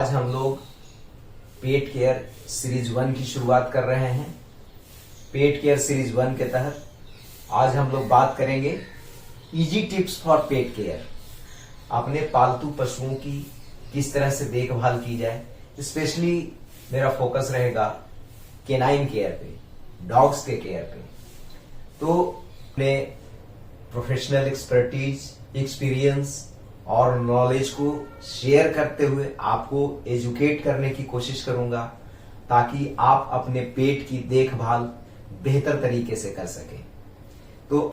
आज हम लोग पेट केयर सीरीज 1 की शुरुआत कर रहे हैं। पेट केयर सीरीज 1 के तहत आज हम लोग बात करेंगे easy tips for pet care. अपने पालतू पशुओं की किस तरह से देखभाल की जाए। स्पेशली मेरा फोकस रहेगा केनाइन केयर पे, डॉग्स के केयर पे। तो अपने प्रोफेशनल एक्सपर्टीज, एक्सपीरियंस और नॉलेज को शेयर करते हुए आपको एजुकेट करने की कोशिश करूंगा ताकि आप अपने पेट की देखभाल बेहतर तरीके से कर सकें। तो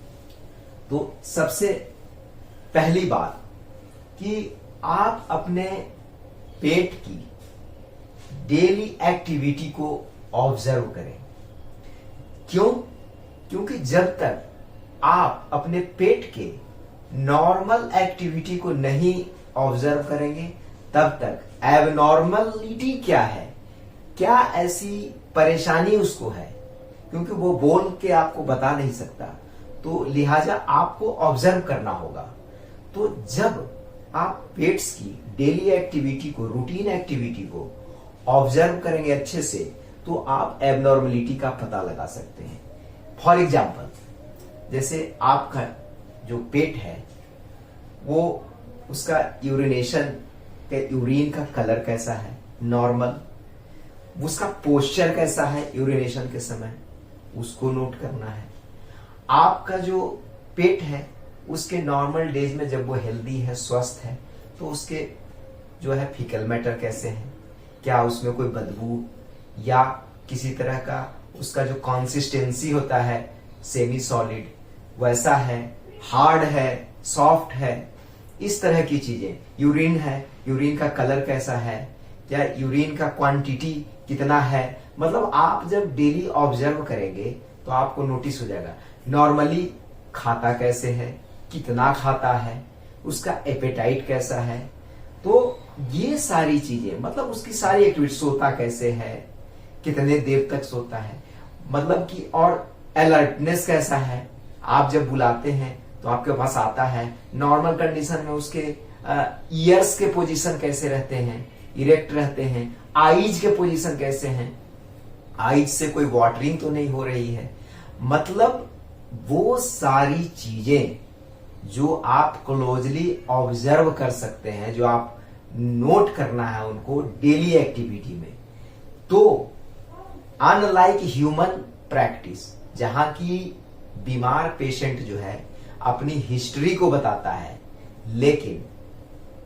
सबसे पहली बात कि आप अपने पेट की डेली एक्टिविटी को ऑब्जर्व करें। क्यों? क्योंकि जब तक आप अपने पेट के नॉर्मल एक्टिविटी को नहीं ऑब्जर्व करेंगे तब तक एबनॉर्मलिटी क्या है, क्या ऐसी परेशानी उसको है, क्योंकि वो बोल के आपको बता नहीं सकता। तो लिहाजा आपको ऑब्जर्व करना होगा। तो जब आप पेट्स की डेली एक्टिविटी को, रूटीन एक्टिविटी को ऑब्जर्व करेंगे अच्छे से, तो आप एबनॉर्मलिटी का पता लगा सकते हैं। फॉर एग्जाम्पल, जैसे आपका जो पेट है वो उसका यूरिनेशन के यूरिन का कलर कैसा है, नॉर्मल, उसका पोस्चर कैसा है यूरिनेशन के समय, उसको नोट करना है। आपका जो पेट है उसके नॉर्मल डेज में जब वो हेल्दी है, स्वस्थ है, तो उसके जो है फीकल मैटर कैसे है, क्या उसमें कोई बदबू या किसी तरह का उसका जो कंसिस्टेंसी होता है सेमी सॉलिड वैसा है, हार्ड है, सॉफ्ट है, इस तरह की चीजें। यूरिन है, यूरिन का कलर कैसा है, या यूरिन का क्वांटिटी कितना है। मतलब आप जब डेली ऑब्जर्व करेंगे तो आपको नोटिस हो जाएगा नॉर्मली खाता कैसे है, कितना खाता है, उसका एपेटाइट कैसा है। तो ये सारी चीजें, मतलब उसकी सारी एक्टिविटी, सोता कैसे है, कितने देर तक सोता है, मतलब कि, और अलर्टनेस कैसा है, आप जब बुलाते हैं तो आपके पास आता है, नॉर्मल कंडीशन में उसके ईयर्स के पोजीशन कैसे रहते हैं, इरेक्ट रहते हैं, आईज के पोजीशन कैसे हैं, आईज से कोई वाटरिंग तो नहीं हो रही है। मतलब वो सारी चीजें जो आप क्लोजली ऑब्जर्व कर सकते हैं, जो आप नोट करना है उनको डेली एक्टिविटी में। तो अनलाइक ह्यूमन प्रैक्टिस, जहां की बीमार पेशेंट जो है अपनी हिस्ट्री को बताता है, लेकिन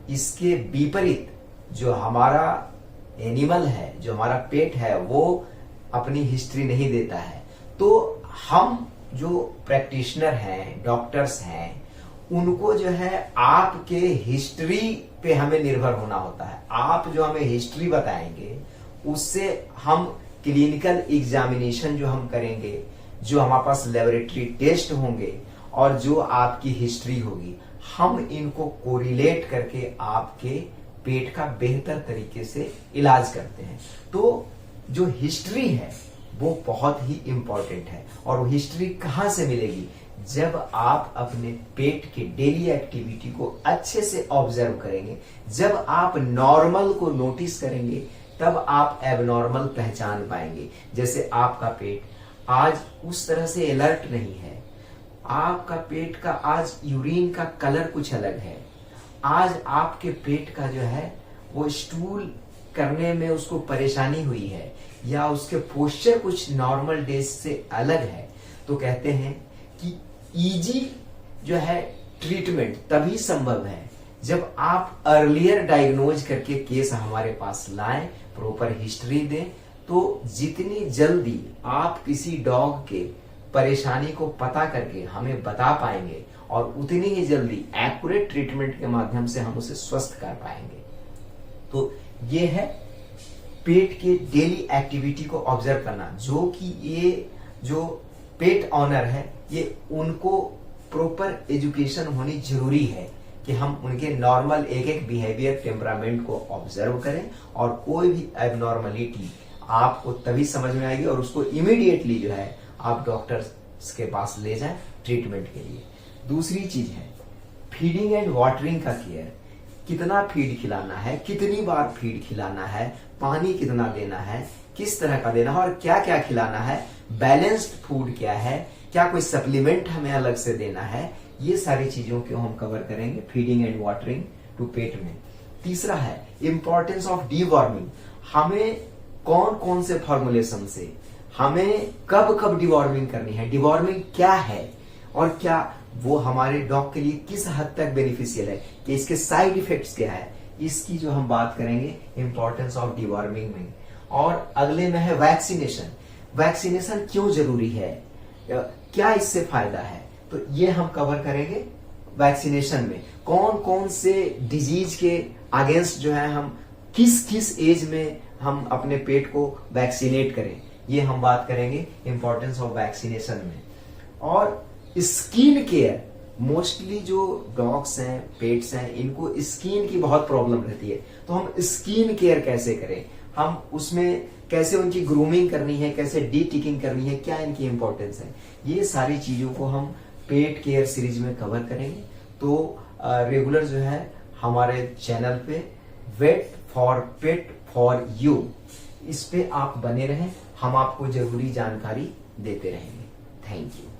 इसके विपरीत जो हमारा एनिमल है, जो हमारा पेट है, वो अपनी हिस्ट्री नहीं देता है। तो हम जो प्रैक्टिशनर हैं, डॉक्टर्स हैं, उनको जो है आपके हिस्ट्री पे हमें निर्भर होना होता है। आप जो हमें हिस्ट्री बताएंगे उससे हम क्लिनिकल एग्जामिनेशन जो हम करेंगे, जो हमारे पास लेबोरेटरी टेस्ट होंगे और जो आपकी हिस्ट्री होगी, हम इनको कोरिलेट करके आपके पेट का बेहतर तरीके से इलाज करते हैं। तो जो हिस्ट्री है वो बहुत ही इंपॉर्टेंट है। और वो हिस्ट्री कहां से मिलेगी? जब आप अपने पेट के डेली एक्टिविटी को अच्छे से ऑब्जर्व करेंगे, जब आप नॉर्मल को नोटिस करेंगे, तब आप एबनॉर्मल पहचान पाएंगे। जैसे आपका पेट आज उस तरह से अलर्ट नहीं है, आपका पेट का आज यूरिन का कलर कुछ अलग है, आज आपके पेट का जो है वो स्टूल करने में उसको परेशानी हुई है, या उसके पोस्चर कुछ नॉर्मल डेज से अलग है, तो कहते हैं कि इजी जो है ट्रीटमेंट तभी संभव है जब आप अर्लियर डायग्नोज करके केस हमारे पास लाएं, प्रॉपर हिस्ट्री दें। तो जितनी जल्दी आप किसी डॉग के परेशानी को पता करके हमें बता पाएंगे, और उतनी ही जल्दी एक्यूरेट ट्रीटमेंट के माध्यम से हम उसे स्वस्थ कर पाएंगे। तो ये है पेट के डेली एक्टिविटी को ऑब्जर्व करना, जो कि ये जो पेट ऑनर है, ये उनको प्रॉपर एजुकेशन होनी जरूरी है कि हम उनके नॉर्मल एक एक बिहेवियर, टेम्परामेंट को ऑब्जर्व करें, और कोई भी एबनॉर्मलिटी आपको तभी समझ में आएगी और उसको इमीडिएटली जो है आप डॉक्टर्स के पास ले जाएं ट्रीटमेंट के लिए। दूसरी चीज है फीडिंग एंड वाटरिंग का केयर। कितना फीड खिलाना है, कितनी बार फीड खिलाना है, पानी कितना देना है, किस तरह का देना है और क्या क्या खिलाना है, बैलेंस्ड फूड क्या है, क्या कोई सप्लीमेंट हमें अलग से देना है, ये सारी चीजों को हम कवर करेंगे फीडिंग एंड वाटरिंग टू पेट में। तीसरा है इंपॉर्टेंस ऑफ डीवॉर्मिंग। हमें कौन कौन से फॉर्मुलेशन से हमें कब कब डिवॉर्मिंग करनी है, डिवॉर्मिंग क्या है और क्या वो हमारे डॉग के लिए किस हद तक बेनिफिशियल है, कि इसके साइड इफेक्ट्स क्या है, इसकी जो हम बात करेंगे इंपॉर्टेंस ऑफ डिवॉर्मिंग में। और अगले में है वैक्सीनेशन। वैक्सीनेशन क्यों जरूरी है, क्या इससे फायदा है, तो ये हम कवर करेंगे वैक्सीनेशन में। कौन कौन से डिजीज के अगेंस्ट जो है हम किस किस एज में हम अपने पेट को वैक्सीनेट करें, ये हम बात करेंगे इंपॉर्टेंस ऑफ वैक्सीनेशन में। और स्किन केयर, मोस्टली जो डॉग्स हैं, पेट्स हैं, इनको स्किन की बहुत प्रॉब्लम रहती है, तो हम स्किन केयर कैसे करें, हम उसमें कैसे उनकी ग्रूमिंग करनी है, कैसे डी टिकिंग करनी है, क्या इनकी इंपॉर्टेंस है, ये सारी चीजों को हम पेट केयर सीरीज में कवर करेंगे। तो रेगुलर जो है हमारे चैनल पे wait for pet for you, इस पे आप बने रहें, हम आपको जरूरी जानकारी देते रहेंगे। Thank you.